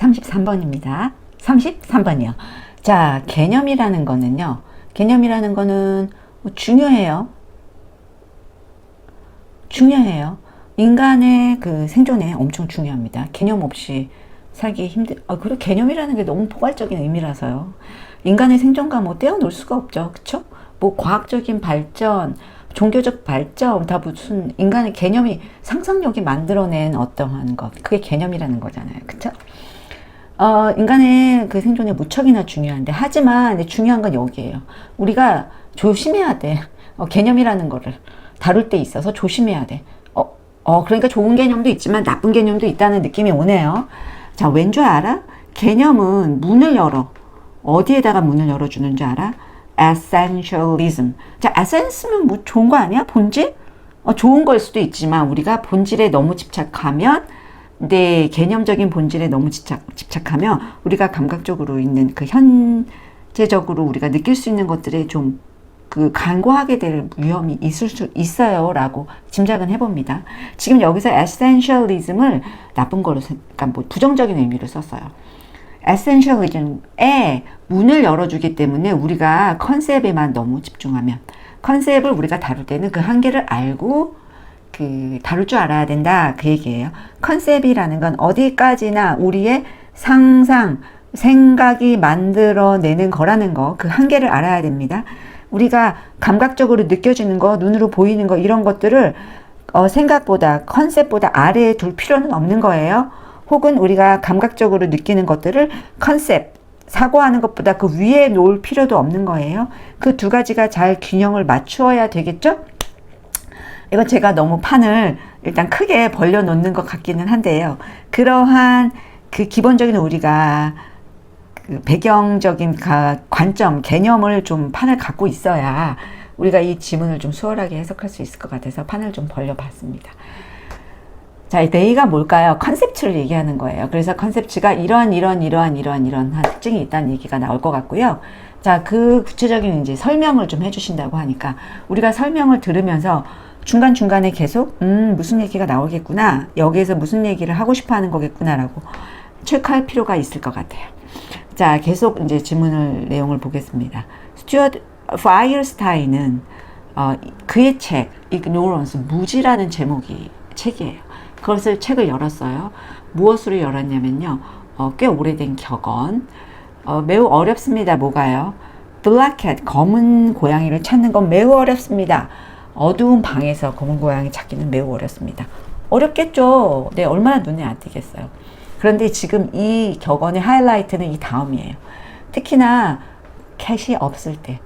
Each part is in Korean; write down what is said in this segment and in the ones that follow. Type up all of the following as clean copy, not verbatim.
33번입니다. 33번이요. 자, 개념이라는 거는요. 개념이라는 거는 중요해요. 중요해요. 인간의 그 생존에 엄청 중요합니다. 개념 없이 살기 그리고 개념이라는 게 너무 포괄적인 의미라서요. 인간의 생존과 뭐 떼어놓을 수가 없죠. 그쵸? 뭐 과학적인 발전, 종교적 발전, 다 무슨 인간의 개념이 상상력이 만들어낸 어떠한 것. 그게 개념이라는 거잖아요. 그쵸? 인간의 그 생존에 무척이나 중요한데, 하지만 중요한 건 여기에요. 우리가 조심해야 돼. 개념이라는 거를 다룰 때 있어서 조심해야 돼. 그러니까 좋은 개념도 있지만 나쁜 개념도 있다는 느낌이 오네요. 자, 왠 줄 알아? 개념은 문을 열어. 어디에다가 문을 열어주는 줄 알아? Essentialism. 자, essence면 뭐 좋은 거 아니야? 본질? 좋은 걸 수도 있지만 우리가 본질에 너무 집착하면, 내 개념적인 본질에 너무 집착하면 우리가 감각적으로 있는 그 현재적으로 우리가 느낄 수 있는 것들에 좀 그 간과하게 될 위험이 있을 수 있어요 라고 짐작은 해봅니다. 지금 여기서 essentialism을 나쁜 거로, 그러니까 뭐 부정적인 의미로 썼어요. essentialism에 문을 열어주기 때문에 우리가 컨셉에만 너무 집중하면, 컨셉을 우리가 다룰 때는 그 한계를 알고 다룰 줄 알아야 된다, 그 얘기예요. 컨셉이라는 건 어디까지나 우리의 상상, 생각이 만들어내는 거라는 거, 그 한계를 알아야 됩니다. 우리가 감각적으로 느껴지는 거, 눈으로 보이는 거, 이런 것들을 생각보다, 컨셉보다 아래에 둘 필요는 없는 거예요. 혹은 우리가 감각적으로 느끼는 것들을 컨셉, 사고하는 것보다 그 위에 놓을 필요도 없는 거예요. 그 두 가지가 잘 균형을 맞추어야 되겠죠? 이건 제가 너무 판을 일단 크게 벌려놓는 것 같기는 한데요. 그러한 그 기본적인 우리가 그 배경적인 관점, 개념을 좀 판을 갖고 있어야 우리가 이 지문을 좀 수월하게 해석할 수 있을 것 같아서 판을 좀 벌려봤습니다. 자, A가 뭘까요? 컨셉츠를 얘기하는 거예요. 그래서 컨셉츠가 이러한 특징이 있다는 얘기가 나올 것 같고요. 자, 그 구체적인 이제 설명을 좀 해주신다고 하니까 우리가 설명을 들으면서 중간중간에 계속 무슨 얘기가 나오겠구나, 여기에서 무슨 얘기를 하고 싶어 하는 거겠구나라고 체크할 필요가 있을 것 같아요. 자, 계속 이제 지문을 내용을 보겠습니다. 스튜어트 파이어스타인은 그의 책 Ignorance, 무지라는 제목이 책이에요. 그것을 책을 열었어요. 무엇으로 열었냐면요, 꽤 오래된 격언, 매우 어렵습니다. 뭐가요? Black cat, 검은 고양이를 찾는 건 매우 어렵습니다. 어두운 방에서 검은 고양이 찾기는 매우 어렵습니다. 어렵겠죠. 네, 얼마나 눈에 안 띄겠어요. 그런데 지금 이 격언의 하이라이트는 이 다음이에요. 특히나 캣이 없을 때,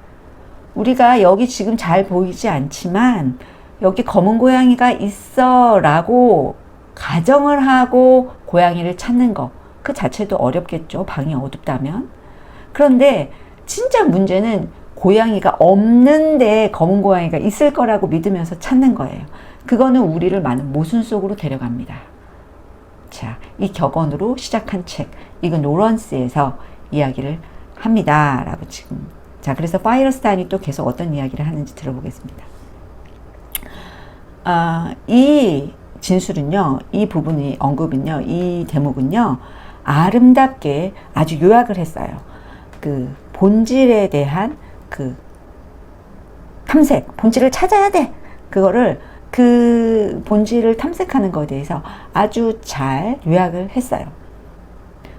우리가 여기 지금 잘 보이지 않지만 여기 검은 고양이가 있어 라고 가정을 하고 고양이를 찾는 거, 그 자체도 어렵겠죠. 방이 어둡다면. 그런데 진짜 문제는 고양이가 없는데 검은 고양이가 있을 거라고 믿으면서 찾는 거예요. 그거는 우리를 많은 모순 속으로 데려갑니다. 자, 이 격언으로 시작한 책 이그노런스에서 이야기를 합니다 라고 지금. 자, 그래서 파이어스타인이 또 계속 어떤 이야기를 하는지 들어보겠습니다. 이 진술은요, 이 부분이 언급은요, 이 대목은요, 아름답게 아주 요약을 했어요. 그 본질에 대한 그 탐색, 본질을 찾아야 돼. 그거를, 그 본질을 탐색하는 것에 대해서 아주 잘 요약을 했어요.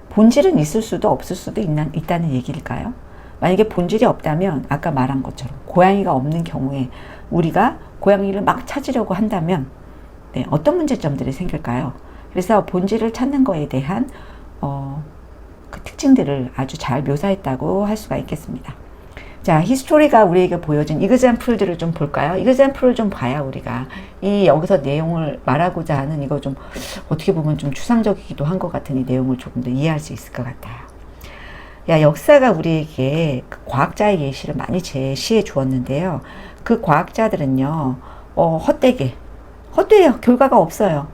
본질은 있을 수도 없을 수도 있다는 얘기일까요? 만약에 본질이 없다면 아까 말한 것처럼 고양이가 없는 경우에 우리가 고양이를 막 찾으려고 한다면 어떤 문제점들이 생길까요? 그래서 본질을 찾는 거에 대한 그 특징들을 아주 잘 묘사했다고 할 수가 있겠습니다. 자, 히스토리가 우리에게 보여준 이그젬플들을 좀 볼까요? 이그젬플을 좀 봐야 우리가 이 여기서 내용을 말하고자 하는, 이거 좀 어떻게 보면 좀 추상적이기도 한 것 같은 이 내용을 조금 더 이해할 수 있을 것 같아요. 야, 역사가 우리에게 그 과학자의 예시를 많이 제시해 주었는데요. 그 과학자들은요, 헛되어요. 결과가 없어요.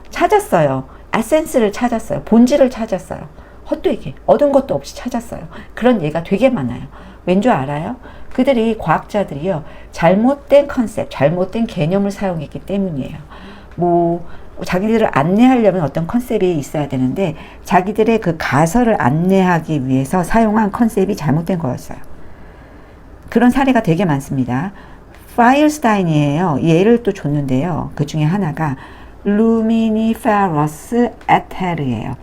찾았어요. 에센스를 찾았어요. 본질을 찾았어요. 헛되게 얻은 것도 없이 찾았어요. 그런 예가 되게 많아요. 왠 줄 알아요? 그들이, 과학자들이요, 잘못된 컨셉, 잘못된 개념을 사용했기 때문이에요. 뭐 자기들을 안내하려면 어떤 컨셉이 있어야 되는데 자기들의 그 가설을 안내하기 위해서 사용한 컨셉이 잘못된 거였어요. 그런 사례가 되게 많습니다. 파이어스타인이에요. 예를 또 줬는데요. 그 중에 하나가 루미니페러스 에테르예요.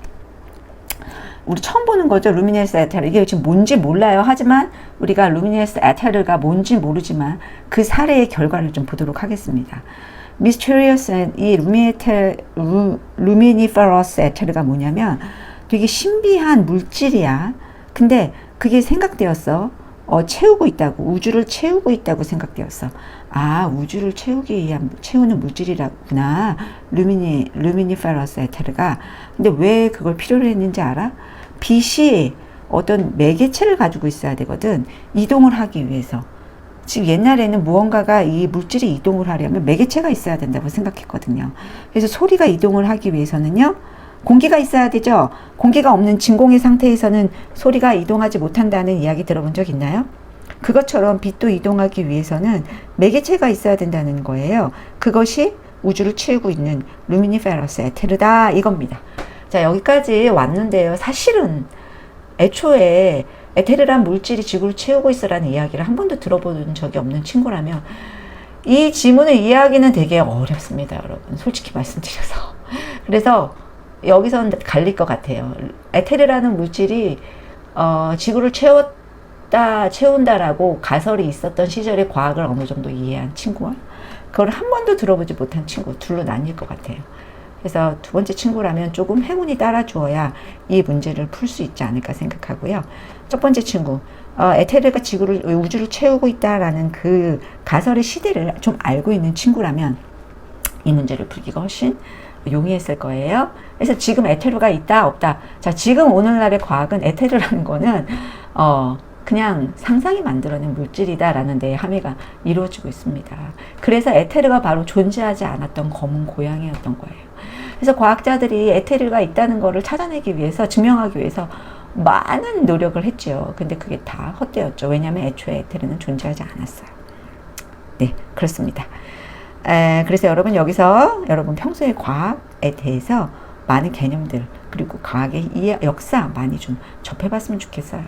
우리 처음 보는 거죠. 루미니페러스 에테르. 이게 지금 뭔지 몰라요. 하지만 우리가 루미니페러스 에테르가 뭔지 모르지만 그 사례의 결과를 좀 보도록 하겠습니다. 미스테리어스 이 루미니페러스 에테르가 뭐냐면 되게 신비한 물질이야. 근데 그게 생각되었어. 채우고 있다고, 우주를 채우고 있다고 생각되었어. 아, 우주를 채우기 위한, 채우는 물질이라구나. 루미니페러스 에테르가. 근데 왜 그걸 필요로 했는지 알아? 빛이 어떤 매개체를 가지고 있어야 되거든. 이동을 하기 위해서. 지금 옛날에는 무언가가 이 물질이 이동을 하려면 매개체가 있어야 된다고 생각했거든요. 그래서 소리가 이동을 하기 위해서는요, 공기가 있어야 되죠. 공기가 없는 진공의 상태에서는 소리가 이동하지 못한다는 이야기 들어본 적 있나요? 그것처럼 빛도 이동하기 위해서는 매개체가 있어야 된다는 거예요. 그것이 우주를 채우고 있는 루미니페러스 에테르다 이겁니다. 자, 여기까지 왔는데요. 사실은 애초에 에테르란 물질이 지구를 채우고 있어라는 이야기를 한 번도 들어본 적이 없는 친구라면 이 지문을 이해하기는 되게 어렵습니다, 여러분. 솔직히 말씀드려서. 그래서 여기서는 갈릴 것 같아요. 에테르라는 물질이 지구를 채운다라고 가설이 있었던 시절의 과학을 어느 정도 이해한 친구와 그걸 한 번도 들어보지 못한 친구 둘로 나뉠 것 같아요. 그래서 두 번째 친구라면 조금 행운이 따라주어야 이 문제를 풀 수 있지 않을까 생각하고요. 첫 번째 친구, 에테르가 우주를 채우고 있다라는 그 가설의 시대를 좀 알고 있는 친구라면 이 문제를 풀기가 훨씬 용이했을 거예요. 그래서 지금 에테르가 있다 없다. 자, 지금 오늘날의 과학은 에테르라는 거는 그냥 상상이 만들어낸 물질이다라는 데에 함의가 이루어지고 있습니다. 그래서 에테르가 바로 존재하지 않았던 검은 고양이였던 거예요. 그래서 과학자들이 에테르가 있다는 거를 찾아내기 위해서, 증명하기 위해서 많은 노력을 했죠. 근데 그게 다 헛되었죠. 왜냐하면 애초에 에테르는 존재하지 않았어요. 네, 그렇습니다. 그래서 여러분 여기서 여러분 평소에 과학에 대해서 많은 개념들 그리고 과학의 역사 많이 좀 접해봤으면 좋겠어요.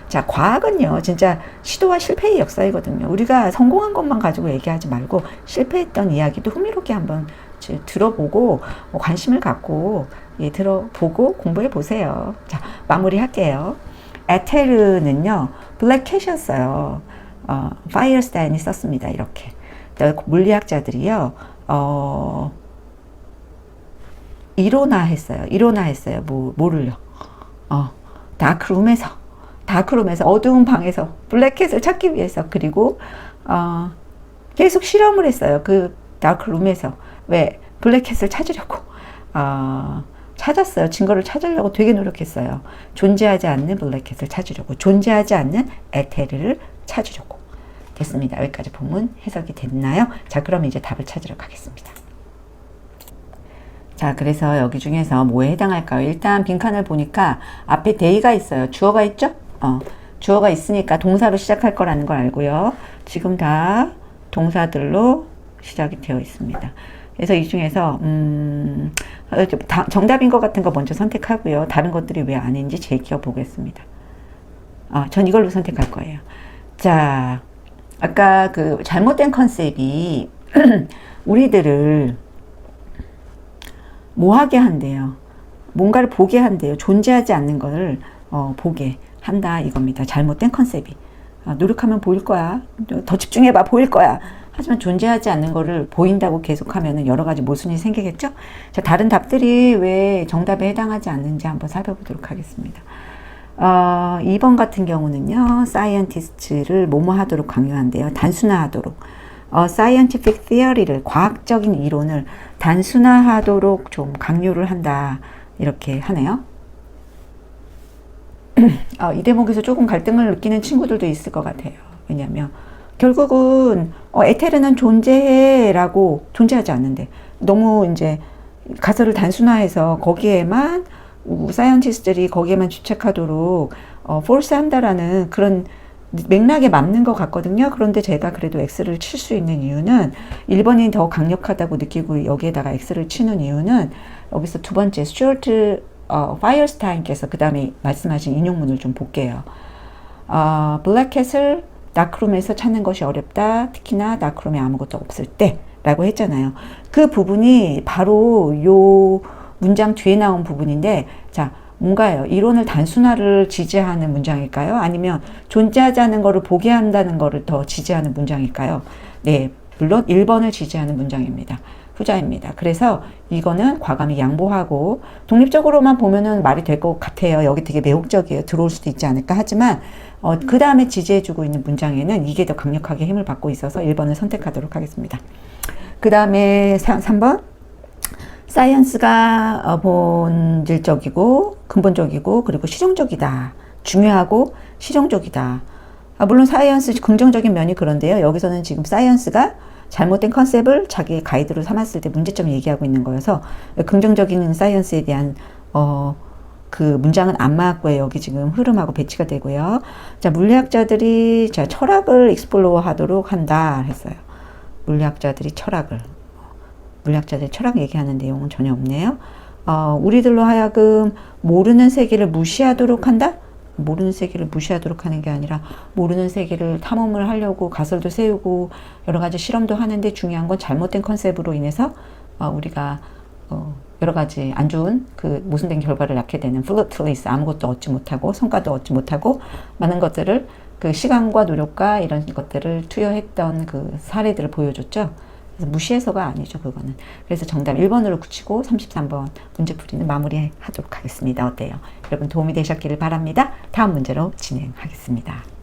자, 과학은요 진짜 시도와 실패의 역사이거든요. 우리가 성공한 것만 가지고 얘기하지 말고 실패했던 이야기도 흥미롭게 한번 들어보고 관심을 갖고 들어보고 공부해 보세요. 자, 마무리할게요. 에테르는요 블랙캣이었어요. 파이어스타인이 썼습니다. 이렇게 물리학자들이요 이론화했어요. 뭐를요? 다크룸에서 어두운 방에서 블랙캣을 찾기 위해서. 그리고 계속 실험을 했어요. 그 다크룸에서. 왜? 블랙캣을 찾으려고. 찾았어요. 증거를 찾으려고 되게 노력했어요. 존재하지 않는 블랙캣을 찾으려고. 존재하지 않는 에테르를 찾으려고. 됐습니다. 여기까지 본문 해석이 됐나요? 자, 그럼 이제 답을 찾으러 가겠습니다. 자, 그래서 여기 중에서 뭐에 해당할까요? 일단 빈칸을 보니까 앞에 데이가 있어요. 주어가 있죠? 주어가 있으니까 동사로 시작할 거라는 걸 알고요. 지금 다 동사들로 시작이 되어 있습니다. 그래서 이 중에서 정답인 것 같은 거 먼저 선택하고요. 다른 것들이 왜 아닌지 제끼어 보겠습니다. 전 이걸로 선택할 거예요. 자, 아까 그 잘못된 컨셉이 우리들을 뭐하게 한대요. 뭔가를 보게 한대요. 존재하지 않는 것을 보게 한다 이겁니다. 잘못된 컨셉이. 노력하면 보일 거야. 더 집중해봐. 보일 거야. 하지만 존재하지 않는 거를 보인다고 계속하면 여러 가지 모순이 생기겠죠? 자, 다른 답들이 왜 정답에 해당하지 않는지 한번 살펴보도록 하겠습니다. 2번 같은 경우는요, 사이언티스트를 뭐뭐 하도록 강요한대요. 단순화하도록. scientific theory를, 과학적인 이론을 단순화하도록 좀 강요를 한다. 이렇게 하네요. 이 대목에서 조금 갈등을 느끼는 친구들도 있을 것 같아요. 왜냐하면 결국은 에테르는 존재해 라고 존재하지 않는데 너무 이제 가설을 단순화해서 거기에만 사이언티스트들이 거기에만 집착하도록 force 한다라는 그런 맥락에 맞는 것 같거든요. 그런데 제가 그래도 X를 칠 수 있는 이유는 1번이 더 강력하다고 느끼고 여기에다가 X를 치는 이유는 여기서 두 번째 스튜어트 파이어스타인께서 그 다음에 말씀하신 인용문을 좀 볼게요. 블랙캣을 다크룸에서 찾는 것이 어렵다. 특히나 다크룸에 아무것도 없을 때 라고 했잖아요. 그 부분이 바로 요 문장 뒤에 나온 부분인데, 자, 뭔가요? 이론을 단순화를 지지하는 문장일까요? 아니면 존재하지 않는 것을 보게 한다는 것을 더 지지하는 문장일까요? 네, 물론 1번을 지지하는 문장입니다. 후자입니다. 그래서 이거는 과감히 양보하고 독립적으로만 보면은 말이 될 것 같아요. 여기 되게 매혹적이에요. 들어올 수도 있지 않을까 하지만 그 다음에 지지해주고 있는 문장에는 이게 더 강력하게 힘을 받고 있어서 1번을 선택하도록 하겠습니다. 그 다음에 3번 사이언스가 본질적이고 근본적이고 그리고 실용적이다. 중요하고 실용적이다. 물론 사이언스 긍정적인 면이 그런데요. 여기서는 지금 사이언스가 잘못된 컨셉을 자기의 가이드로 삼았을 때 문제점을 얘기하고 있는 거여서 긍정적인 사이언스에 대한 그 문장은 안 맞고요. 여기 지금 흐름하고 배치가 되고요. 자, 물리학자들이 철학을 익스플로어 하도록 한다 했어요. 물리학자들이 철학 얘기하는 내용은 전혀 없네요. 우리들로 하여금 모르는 세계를 무시하도록 한다? 모르는 세계를 무시하도록 하는 게 아니라 모르는 세계를 탐험을 하려고 가설도 세우고 여러 가지 실험도 하는데 중요한 건 잘못된 컨셉으로 인해서 우리가 여러 가지 안 좋은 그 모순된 결과를 낳게 되는 플루트리스, 아무것도 얻지 못하고 성과도 얻지 못하고 많은 것들을 그 시간과 노력과 이런 것들을 투여했던 그 사례들을 보여줬죠. 그래서 무시해서가 아니죠, 그거는. 그래서 정답 1번으로 굳히고 33번 문제풀이는 마무리하도록 하겠습니다. 어때요? 여러분 도움이 되셨기를 바랍니다. 다음 문제로 진행하겠습니다.